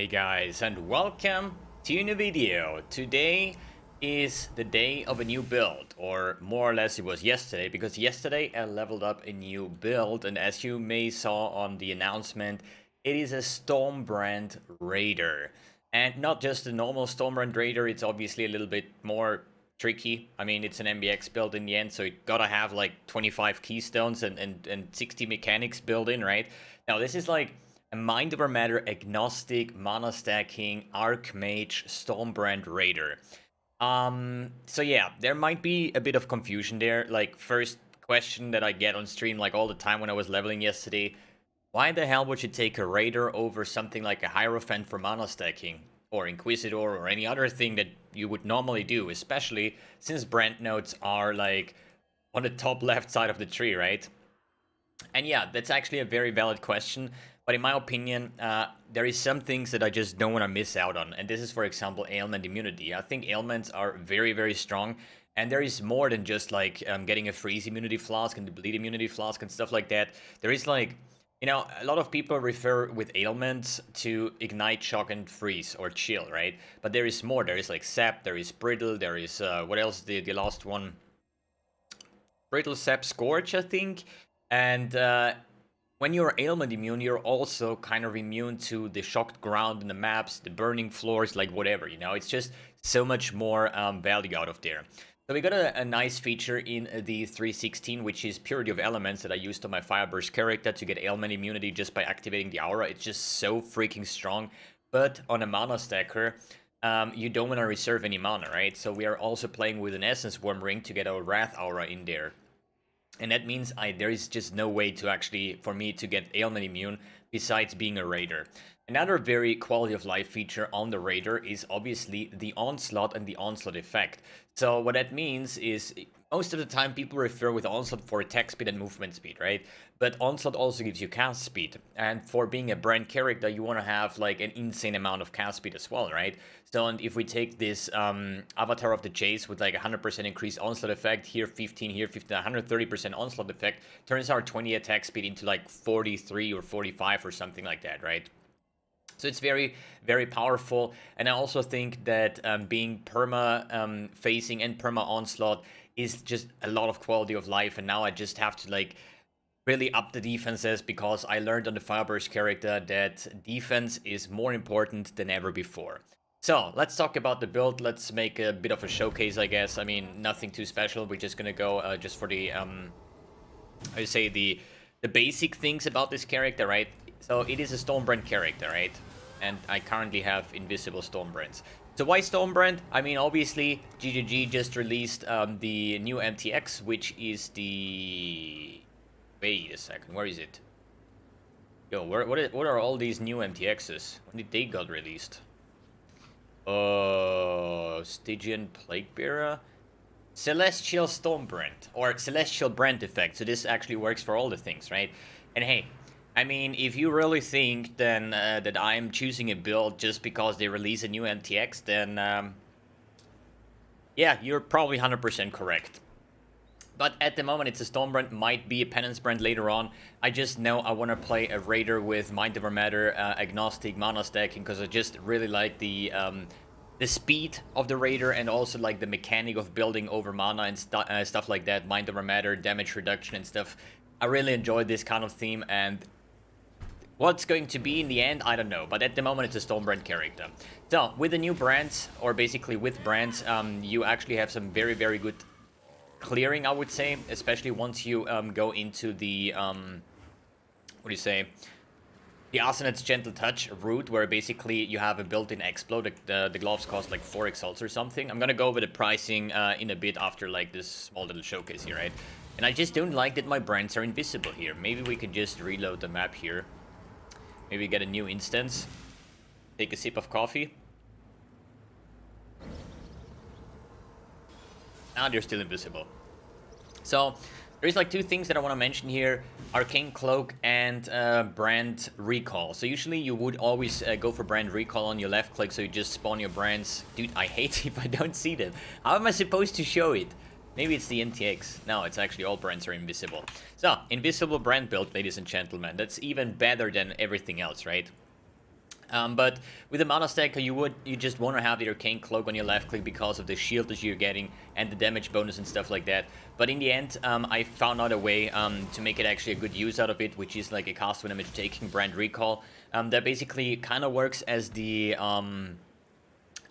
Hey guys, and welcome to a new video. Today is the day of a new build, or more or less it was yesterday, because yesterday I leveled up a new build, and as you may saw on the announcement, it is a Stormbrand Raider. And not just a normal Stormbrand Raider, it's obviously a little bit more tricky. I mean, it's an mbX build in the end, so you gotta have like 25 keystones and 60 mechanics built in, right? Now this is like a mind over matter agnostic mana stacking Archmage Stormbrand Raider. So yeah, there might be a bit of confusion there. Like, first question that I get on stream like all the time when I was leveling yesterday: why the hell would you take a Raider over something like a Hierophant for mana stacking, or Inquisitor, or any other thing that you would normally do, especially since brand nodes are like on the top left side of the tree, right? And yeah, that's actually a very valid question. But in my opinion, there is some things that I just don't want to miss out on. And this is, for example, ailment immunity. I think ailments are very, very strong. And there is more than just like getting a freeze immunity flask and the bleed immunity flask and stuff like that. There is like, you know, a lot of people refer with ailments to ignite, shock, and freeze or chill, right? But there is more. There is like sap, there is brittle, there is, what else? The last one? Brittle, sap, scorch, I think. And when you're ailment immune, you're also kind of immune to the shocked ground in the maps, the burning floors, like whatever, you know? It's just so much more value out of there. So we got a nice feature in the 316, which is Purity of Elements, that I used on my Fireburst character to get ailment immunity just by activating the aura. It's just so freaking strong. But on a mana stacker, you don't want to reserve any mana, right? So we are also playing with an Essence Worm ring to get our Wrath aura in there. And that means there is just no way to actually, for me to get ailment immune besides being a Raider. Another very quality of life feature on the Raider is obviously the Onslaught and the Onslaught effect. So what that means is, most of the time people refer with Onslaught for attack speed and movement speed, right? But Onslaught also gives you cast speed. And for being a brand character, you want to have like an insane amount of cast speed as well, right? So, and if we take this Avatar of the Chase with like 100% increased Onslaught effect, here 15, here 15, 130% Onslaught effect, turns our 20 attack speed into like 43 or 45 or something like that, right? So it's very, very powerful. And I also think that being perma phasing and perma onslaught is just a lot of quality of life. And now I just have to like really up the defenses, because I learned on the Fireburst character that defense is more important than ever before. So let's talk about the build. Let's make a bit of a showcase, I guess. I mean, nothing too special. We're just gonna go just for the I say the basic things about this character, right? So it is a Stormbrand character, right? And I currently have invisible Stormbrands. So why Stormbrand? I mean, obviously, GGG just released the new MTX, which is the... Wait a second, where is it? Yo, what are all these new MTXs? When did they got released? Stygian Plaguebearer? Celestial Stormbrand, or Celestial Brand effect. So this actually works for all the things, right? And hey, I mean, if you really think then that I'm choosing a build just because they release a new MTX, then yeah, you're probably 100% correct. But at the moment, it's a Stormbrand, might be a Penance Brand later on. I just know I want to play a Raider with Mind Over Matter, Agnostic, Mana Stacking, because I just really like the speed of the Raider, and also like the mechanic of building over mana and stuff like that, Mind Over Matter, damage reduction and stuff. I really enjoy this kind of theme, and what's going to be in the end, I don't know. But at the moment, it's a Stormbrand character. So, with the new brands, or basically with brands, you actually have some very, very good clearing, I would say, especially once you go into the what do you say, the Arsenet's Gentle Touch route, where basically you have a built-in explode. The gloves cost like 4 exalts or something. I'm gonna go over the pricing in a bit after like this small little showcase here, right? And I just don't like that my brands are invisible here. Maybe we could just reload the map here. Maybe get a new instance. Take a sip of coffee. Now they're still invisible. So there's like 2 things that I want to mention here: Arcane Cloak and Brand Recall. So usually you would always go for Brand Recall on your left click, so you just spawn your brands. Dude, I hate if I don't see them. How am I supposed to show it? Maybe it's the MTX. No, it's actually all brands are invisible. So, invisible brand build, ladies and gentlemen. That's even better than everything else, right? But with the mana stacker, you just want to have the Arcane Cloak on your left click because of the shield that you're getting and the damage bonus and stuff like that. But in the end, I found out a way to make it actually a good use out of it, which is like a cast when damage taking brand recall. That basically kind of works as the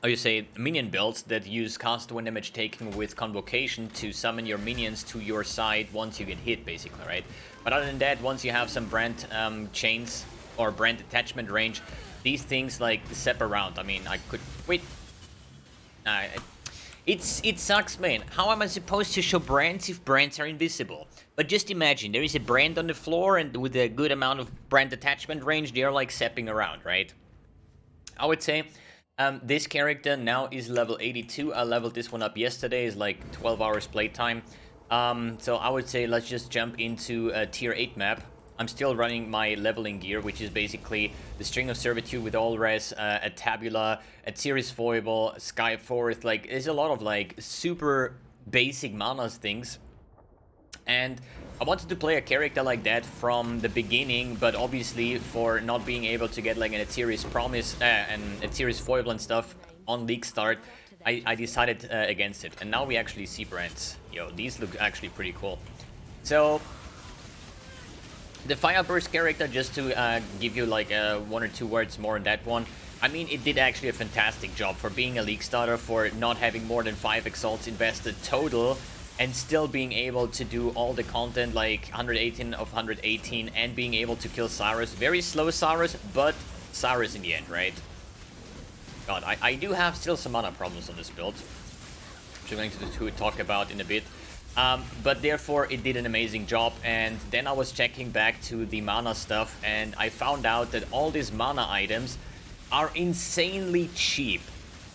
how you say, minion builds that use cast when damage taken with convocation to summon your minions to your side once you get hit, basically, right? But other than that, once you have some brand chains or brand attachment range, these things like step around. I mean, I could wait. It sucks, man. How am I supposed to show brands if brands are invisible? But just imagine there is a brand on the floor, and with a good amount of brand attachment range, they are like stepping around, right? I would say this character now is level 82. I leveled this one up yesterday. It's like 12 hours playtime. So I would say let's just jump into a tier 8 map. I'm still running my leveling gear, which is basically the String of Servitude with all res, a Tabula, a Series Foible, Skyforth. Like, there's a lot of like super basic mana things. And I wanted to play a character like that from the beginning, but obviously for not being able to get like an Ethereus Promise and Ethereus Foible and stuff on league start, I decided against it. And now we actually see brands. Yo, these look actually pretty cool. So the Fire Burst character, just to give you like 1 or 2 words more on that one. I mean, it did actually a fantastic job for being a league starter, for not having more than 5 exalts invested total, and still being able to do all the content, like 118 of 118, and being able to kill Cyrus. Very slow Cyrus, but Cyrus in the end, right? God, I do have still some mana problems on this build, which I'm going to talk about in a bit. But therefore, it did an amazing job. And then I was checking back to the mana stuff, and I found out that all these mana items are insanely cheap.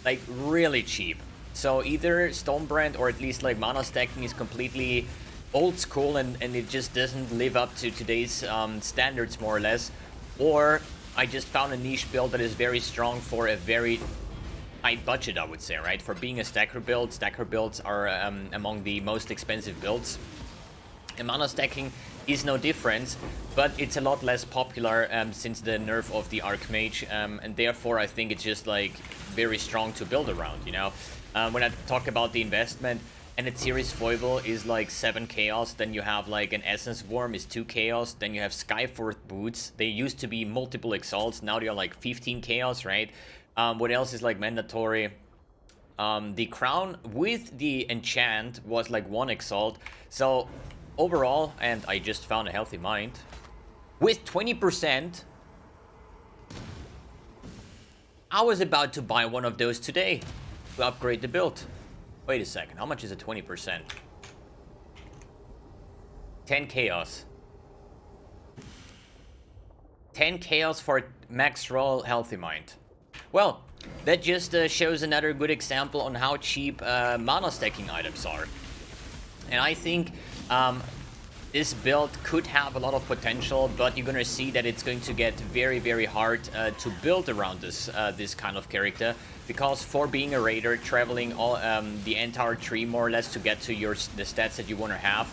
Like, really cheap. So either Stonebrand or at least like mana stacking is completely old school and it just doesn't live up to today's standards, more or less. Or I just found a niche build that is very strong for a very high budget, I would say, right? For being a stacker builds are among the most expensive builds. And mana stacking is no different, but it's a lot less popular since the nerf of the Archmage, and therefore I think it's just like very strong to build around, you know? When I talk about the investment, and a Series Foible is like 7 chaos, then you have like an Essence Worm is 2 chaos, then you have Skyforth Boots. They used to be multiple exalts, now they are like 15 chaos, right? What else is like mandatory? The Crown with the Enchant was like 1 exalt. So overall, and I just found a Healthy Mind, with 20%, I was about to buy one of those today to upgrade the build. Wait a second, how much is a 20%? 10 chaos. 10 chaos for max roll Healthy Mind. Well, that just shows another good example on how cheap mana stacking items are. And I think this build could have a lot of potential, but you're gonna see that it's going to get very, very hard to build around this kind of character, because for being a raider, traveling all the entire tree more or less to get to the stats that you want to have.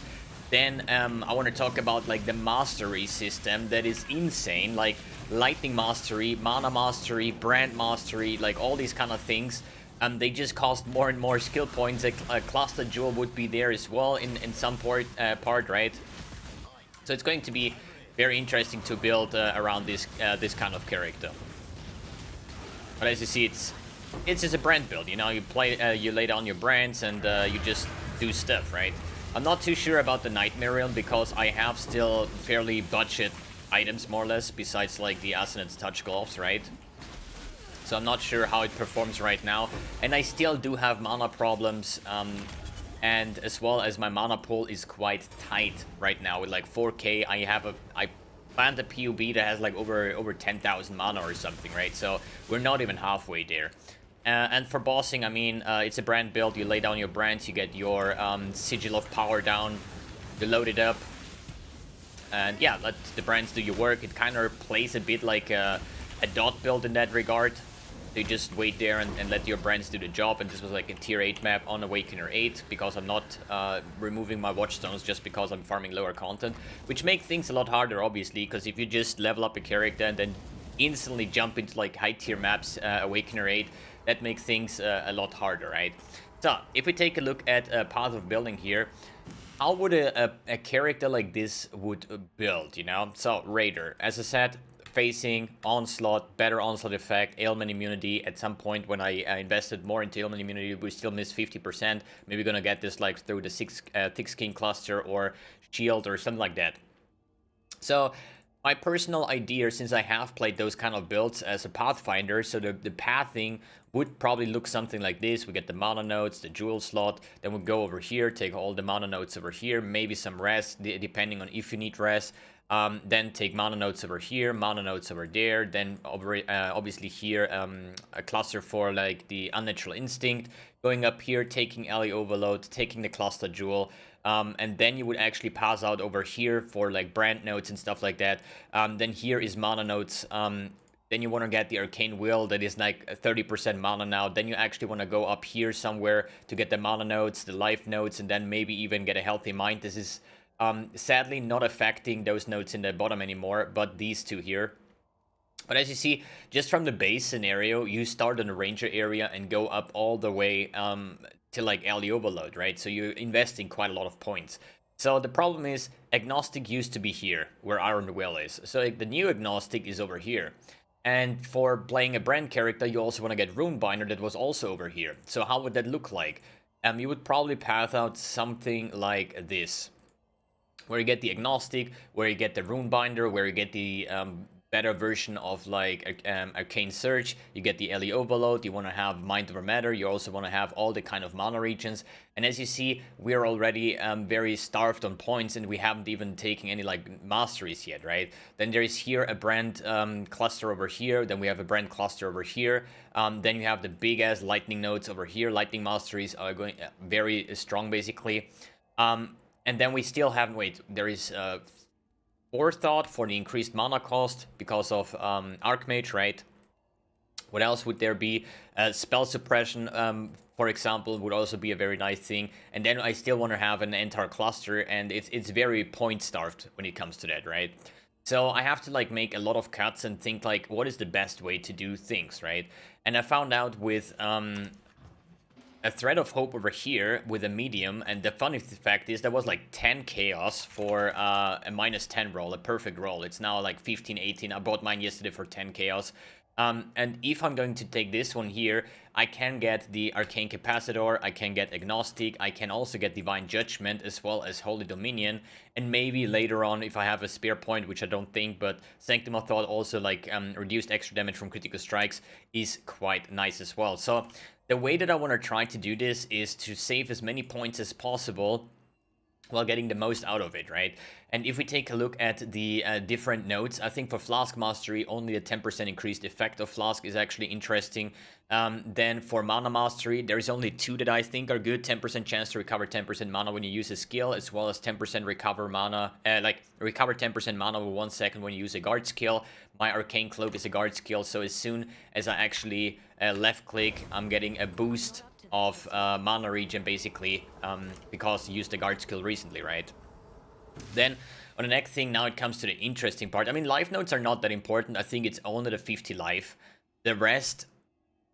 Then I want to talk about like the mastery system that is insane, like lightning mastery, mana mastery, brand mastery, like all these kind of things. They just cost more and more skill points. A cluster jewel would be there as well in some part, right? So it's going to be very interesting to build around this kind of character. But as you see, it's just a brand build. You know, you lay down your brands and you just do stuff, right? I'm not too sure about the Nightmare Realm because I have still fairly budget items, more or less, besides like the Assonance Touch Gloves, right? So I'm not sure how it performs right now. And I still do have mana problems, and as well as my mana pool is quite tight right now with like 4k. I planned a PUB that has like over 10,000 mana or something, right? So we're not even halfway there. And for bossing, I mean, it's a brand build. You lay down your brands, you get your Sigil of Power down, you load it up, and yeah, let the brands do your work. It kind of plays a bit like a dot build in that regard. You just wait there and let your brands do the job. And this was like a tier 8 map on Awakener 8, because I'm not removing my watchstones just because I'm farming lower content, which makes things a lot harder, obviously, because if you just level up a character and then instantly jump into like high tier maps, Awakener 8, that makes things a lot harder, right? So if we take a look at path of building here, how would a character like this would build, you know? So Raider, as I said, facing onslaught, better onslaught effect, ailment immunity. At some point when I invested more into ailment immunity, we still missed 50%. Maybe gonna get this like through the thick skin cluster or shield or something like that. So my personal idea, since I have played those kind of builds as a Pathfinder, so the pathing would probably look something like this. We get the mana nodes, the jewel slot, then we go over here, take all the mana nodes over here, maybe some rest, depending on if you need rest. Then take mana nodes over here, mana nodes over there, then obviously here a cluster for like the unnatural instinct, going up here, taking alley overload, taking the cluster jewel, and then you would actually pass out over here for like brand nodes and stuff like that. Then here is mana nodes. Then you want to get the arcane will that is like 30% mana now. Then you actually want to go up here somewhere to get the mana nodes, the life nodes, and then maybe even get a healthy mind. This is sadly not affecting those nodes in the bottom anymore, but these two here. But as you see, just from the base scenario, you start in the ranger area and go up all the way to like alley overload, right? So you're investing quite a lot of points. So the problem is, Agnostic used to be here, where Iron Will is. So like, the new Agnostic is over here. And for playing a brand character, you also want to get Runebinder that was also over here. So how would that look like? You would probably path out something like this, where you get the Agnostic, where you get the Runebinder, where you get the better version of like Arcane Surge, you get the LE Overload, you want to have Mind Over Matter, you also want to have all the kind of mana regions. And as you see, we're already very starved on points, and we haven't even taken any like masteries yet, right? Then there is here a brand cluster over here, then we have a brand cluster over here, then you have the big ass lightning nodes over here. Lightning masteries are going very strong basically. And then we still haven't, wait, there is Forethought for the increased mana cost because of Archmage, right? What else would there be? Spell suppression, for example, would also be a very nice thing. And then I still want to have an entire cluster, and it's very point starved when it comes to that, right? So I have to like make a lot of cuts and think like, what is the best way to do things, right? And I found out with a thread of hope over here with a medium, and the funny fact is there was like 10 chaos for a -10 roll, a perfect roll. It's now like 15, 18. I bought mine yesterday for 10 chaos. And if I'm going to take this one here, I can get the Arcane Capacitor, I can get Agnostic, I can also get Divine Judgment as well as Holy Dominion, and maybe later on, if I have a spare point, which I don't think, but Sanctum of Thought also like reduced extra damage from critical strikes is quite nice as well. So the way that I want to try to do this is to save as many points as possible while getting the most out of it, right? And if we take a look at the different nodes, I think for Flask Mastery, only a 10% increased effect of Flask is actually interesting. Then for Mana Mastery, there's only two that I think are good. 10% chance to recover 10% mana when you use a skill, as well as 10% recover mana, recover 10% mana with 1 second when you use a guard skill. My Arcane Cloak is a guard skill, so as soon as I actually left click, I'm getting a boost of mana regen basically, because you used the guard skill recently, right? Then on the next thing, now it comes to the interesting part. I mean, life nodes are not that important. I think it's only the 50 life. The rest,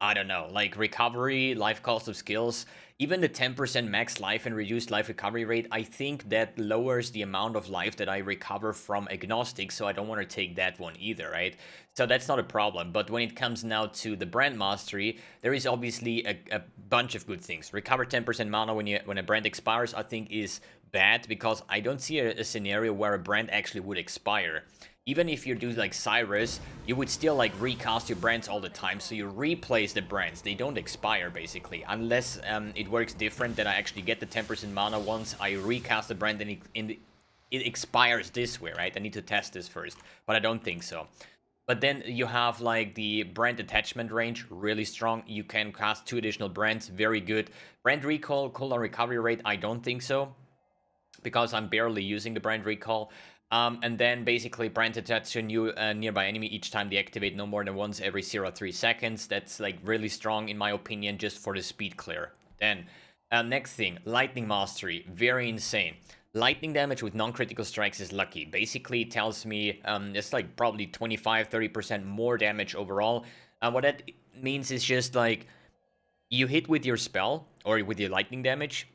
I don't know, like recovery, life cost of skills, even the 10% max life and reduced life recovery rate, I think that lowers the amount of life that I recover from Agnostic, so I don't want to take that one either, right? So that's not a problem. But when it comes now to the brand mastery, there is obviously a bunch of good things. Recover 10% mana when a brand expires, I think is bad, because I don't see a scenario where a brand actually would expire. Even if you do like Cyrus, you would still like recast your brands all the time, so you replace the brands. They don't expire basically, unless it works different, that I actually get the 10% mana once I recast the brand, and it expires this way, right? I need to test this first, but I don't think so. But then you have like the brand attachment range, really strong. You can cast 2 additional brands, very good. Brand recall, cooldown recovery rate, I don't think so, because I'm barely using the brand recall. And then basically brand attached to a new nearby enemy each time they activate, no more than once every 0.3 seconds. That's like really strong in my opinion, just for the speed clear. Then next thing, Lightning Mastery, very insane. Lightning damage with non-critical strikes is lucky. Basically, it tells me it's like probably 25-30% more damage overall. What that means is just like you hit with your spell or with your lightning damage,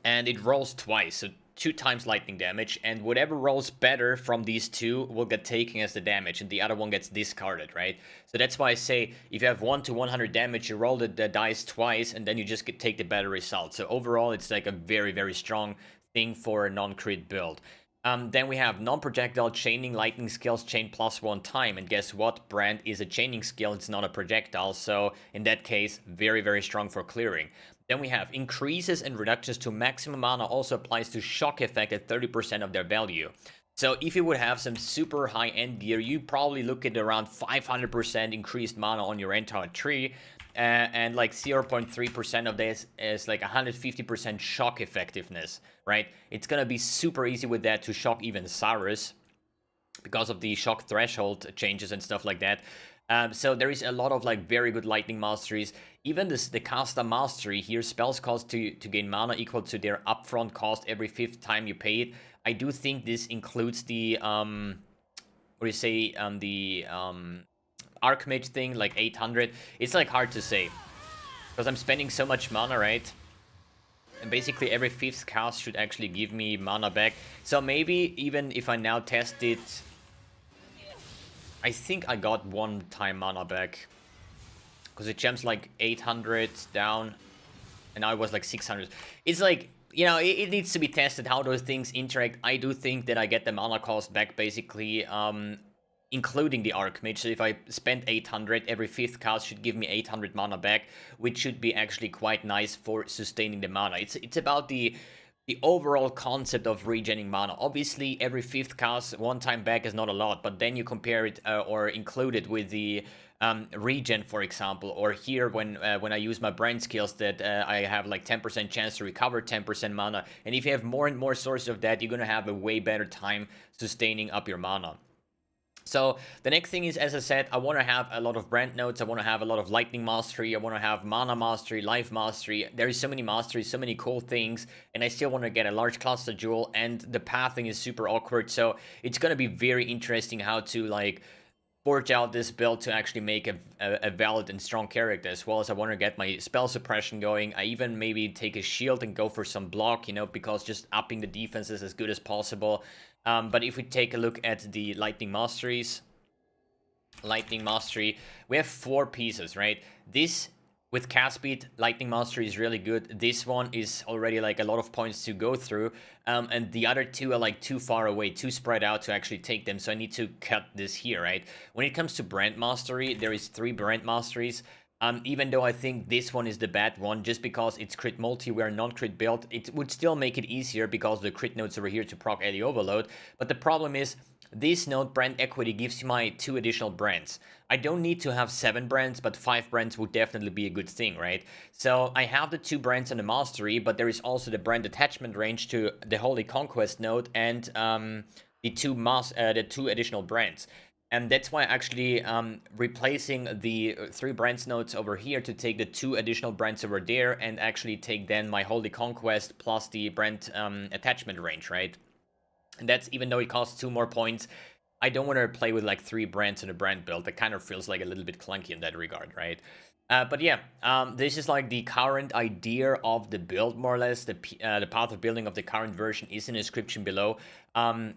and it rolls twice, so 2 times lightning damage, and whatever rolls better from these two will get taken as the damage, and the other one gets discarded, right? So that's why I say if you have 1 to 100 damage, you roll the dice twice, and then you just take the better result. So overall, it's like a very, very strong thing for a non-crit build. Then we have non-projectile chaining lightning skills chain +1 time, and guess what? Brand is a chaining skill, it's not a projectile, so in that case, very, very strong for clearing. Then we have increases and reductions to maximum mana also applies to shock effect at 30% of their value. So if you would have some super high end gear, you probably look at around 500% increased mana on your entire tree, and like 0.3% of this is like 150% shock effectiveness, right? It's gonna be super easy with that to shock even Cyrus because of the shock threshold changes and stuff like that. So there is a lot of like very good lightning masteries. Even the caster mastery here, spells cost to gain mana equal to their upfront cost every 5th time you pay it. I do think this includes the Archmage thing, like 800. It's like hard to say because I'm spending so much mana, right? And basically every 5th cast should actually give me mana back. So maybe even if I now test it, I think I got 1 time mana back. Because it jumps like 800 down, and now it was like 600. It's like, you know, it needs to be tested how those things interact. I do think that I get the mana cost back basically, including the Archmage. So if I spend 800, every 5th cast should give me 800 mana back, which should be actually quite nice for sustaining the mana. It's about the overall concept of regenerating mana. Obviously, every 5th cast, 1 time back is not a lot, but then you compare it or include it with the regen, for example, or here when I use my brand skills that I have like 10% chance to recover 10% mana, and if you have more and more sources of that, you're gonna have a way better time sustaining up your mana. So the next thing is, as I said, I want to have a lot of brand notes. I want to have a lot of lightning mastery. I want to have mana mastery, life mastery. There is so many masteries, so many cool things, and I still want to get a large cluster jewel, and the pathing is super awkward. So it's going to be very interesting how to like forge out this build to actually make a valid and strong character, as well as I want to get my spell suppression going. I even maybe take a shield and go for some block, you know, because just upping the defense is as good as possible. But if we take a look at the lightning masteries, lightning mastery, we have 4 pieces, right? This with cast speed, lightning mastery is really good. This one is already like a lot of points to go through, and the other 2 are like too far away, too spread out to actually take them, so I need to cut this here, right? When it comes to brand mastery, there is 3 brand masteries. Even though I think this one is the bad one, just because it's crit multi, we're non-crit build, it would still make it easier because the crit nodes over here to proc AD overload. But the problem is, this node brand equity gives you my 2 additional brands. I don't need to have 7 brands, but 5 brands would definitely be a good thing, right? So I have the 2 brands on the mastery, but there is also the brand attachment range to the Holy Conquest node and the 2 additional brands. And that's why actually replacing the 3 brands nodes over here to take the 2 additional brands over there and actually take then my Holy Conquest plus the brand attachment range, right? And that's even though it costs 2 more points. I don't want to play with like 3 brands in a brand build. That kind of feels like a little bit clunky in that regard, right? But yeah, this is like the current idea of the build, more or less. The path of building of the current version is in the description below,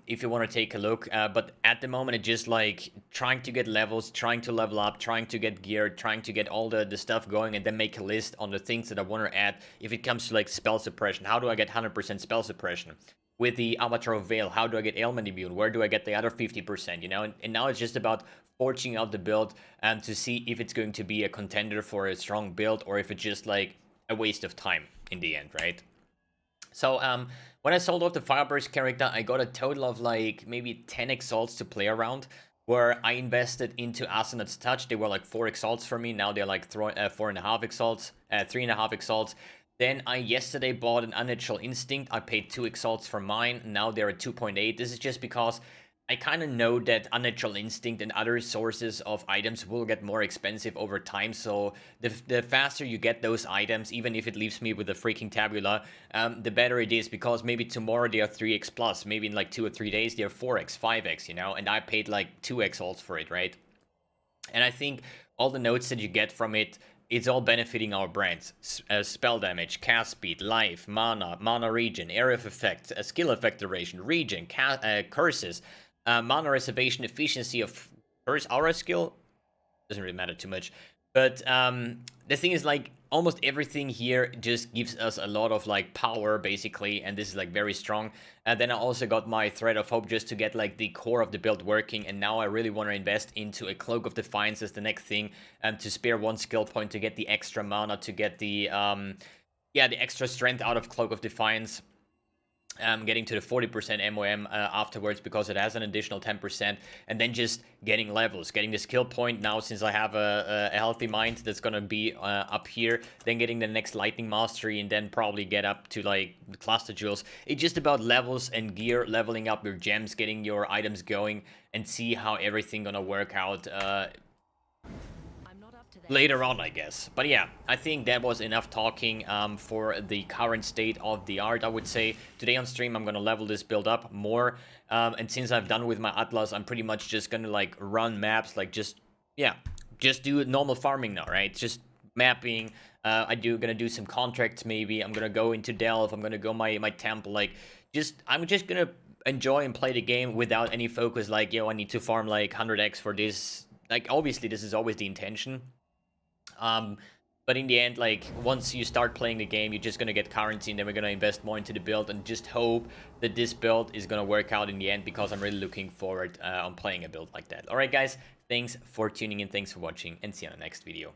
if you want to take a look. But at the moment, it's just like trying to get levels, trying to level up, trying to get gear, trying to get all the stuff going, and then make a list on the things that I want to add. If it comes to like spell suppression, how do I get 100% spell suppression? With the Avatar of Veil, how do I get ailment immune? Where do I get the other 50%? You know, and now it's just about forging out the build to see if it's going to be a contender for a strong build or if it's just like a waste of time in the end, right? So when I sold off the Fireburst character, I got a total of like maybe 10 exalts to play around, where I invested into Asenath's Touch. They were like 4 exalts for me. Now they're like 4.5 exalts, 3.5 exalts. Then I yesterday bought an Unnatural Instinct. I paid 2 exalts for mine. Now they're at 2.8. This is just because I kind of know that Unnatural Instinct and other sources of items will get more expensive over time, so the faster you get those items, even if it leaves me with a freaking tabula, the better it is, because maybe tomorrow they are 3x plus, maybe in like 2 or 3 days they are 4x, 5x, you know, and I paid like 2x alts for it, right? And I think all the notes that you get from it, it's all benefiting our brands. Spell damage, cast speed, life, mana regen, area of effect, skill effect duration, regen, curses, mana reservation, efficiency of curse aura skill. Doesn't really matter too much. But the thing is, like, almost everything here just gives us a lot of like power, basically, and this is like very strong. And then I also got my Thread of Hope just to get like the core of the build working, and now I really want to invest into a Cloak of Defiance as the next thing, to spare 1 skill point to get the extra mana, to get the the extra strength out of Cloak of Defiance. Getting to the 40% MOM afterwards, because it has an additional 10%, and then just getting levels, getting the skill point now, since I have a healthy mind that's gonna be up here, then getting the next lightning mastery, and then probably get up to like the cluster jewels. It's just about levels and gear, leveling up your gems, getting your items going, and see how everything gonna work out later on, I guess. But yeah, I think that was enough talking for the current state of the art, I would say. Today on stream, I'm gonna level this build up more. And since I've done with my Atlas, I'm pretty much just gonna like run maps, like just do normal farming now, right? Just mapping. Gonna do some contracts maybe. I'm gonna go into Delve. I'm gonna go my temple. Like, I'm just gonna enjoy and play the game without any focus. Like, yo, I need to farm like 100x for this. Like, obviously, this is always the intention. But in the end, like, once you start playing the game, you're just gonna get currency, and then we're gonna invest more into the build, and just hope that this build is gonna work out in the end, because I'm really looking forward on playing a build like that. Alright guys, thanks for tuning in, thanks for watching, and see you on the next video.